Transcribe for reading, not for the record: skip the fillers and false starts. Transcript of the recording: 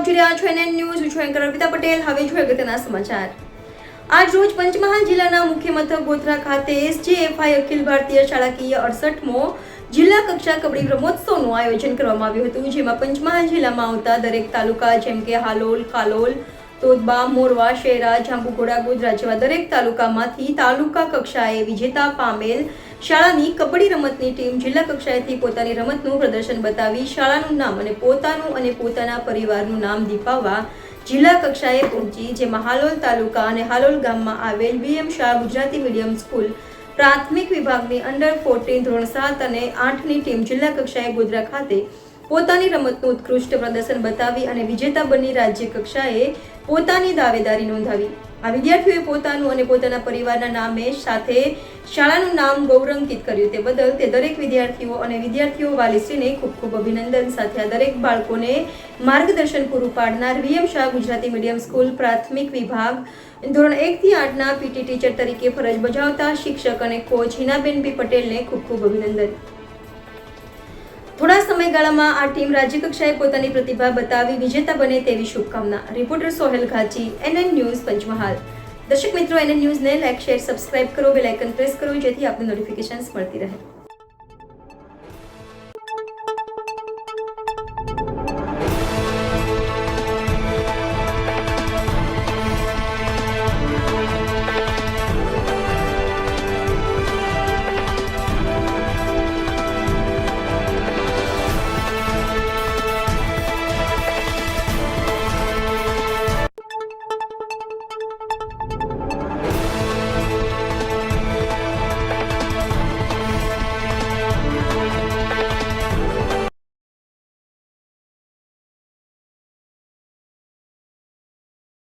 જોઈ રહ્યા છો એનએન ન્યૂઝ. હું છું એન્કર અર્પિતા પટેલ. હવે જોઈએ અગત્યના સમાચાર. આજ રોજ પંચમહાલ જિલ્લાના મુખ્ય મથક ગોધરા ખાતે SJFI અખિલ ભારતીય શાળાકીય 68મો જિલ્લા કક્ષા કબડ્ડી રમોત્સવનું આયોજન કરવામાં આવ્યું હતું, જેમાં પંચમહાલ જિલ્લામાં આવતા દરેક તાલુકા જેમ કે હાલોલ, કાલોલ, તોદબા, મોરવા, શેરા, જાંબુઘોડા, ગોધરા જેવા દરેક તાલુકામાંથી તાલુકા કક્ષાએ વિજેતા પામેલ શાળાની કબડ્ડી રમતની ટીમ જિલ્લા કક્ષાએથી પોતાની રમતનું પ્રદર્શન બતાવી શાળાનું નામ અને પોતાનું અને પોતાના પરિવારનું નામ દીપાવવા જિલ્લા કક્ષાએ પહોંચી, જેમાં હાલોલ તાલુકા અને હાલોલ ગામમાં આવેલ VM Shah Gujarati medium school પ્રાથમિક વિભાગની અંડર 14 ધોરણ 7 અને 8ની ટીમ જિલ્લા કક્ષાએ ગોધરા ખાતે પોતાની રમતનું ઉત્કૃષ્ટ પ્રદર્શન બતાવી અને વિજેતા બની રાજ્ય કક્ષાએ પોતાની દાવેદારી નોંધાવી. આ વિદ્યાર્થીઓએ પોતાનું અને પોતાના પરિવારના નામે સાથે શાળાનું નામ ગૌરવાન્વિત કર્યું. તે બદલ તે દરેક વિદ્યાર્થીઓ અને વિદ્યાર્થીઓ વાલીશ્રીને ખૂબ ખૂબ અભિનંદન. સાથે આ દરેક બાળકોને માર્ગદર્શન પૂરું પાડનાર VM Shah Gujarati medium school પ્રાથમિક વિભાગ ધોરણ 1 થી 8ના PT ટીચર તરીકે ફરજ બજાવતા શિક્ષક અને કોચ હિનાબેન બી પટેલને ખૂબ ખૂબ અભિનંદન. થોડા સમયગાળામાં આ ટીમ રાજ્ય કક્ષાએ પોતાની પ્રતિભા બતાવી વિજેતા બને તેવી શુભકામના. Reporter Sohel Ghachi, NN news Panchmahal. દર્શક મિત્રો, NN ન્યૂઝને લાઈક, શેર, સબસ્ક્રાઇબ કરો, બેલ આઇકન પ્રેસ કરો જેથી આપને નોટિફિકેશન્સ મળતી રહે.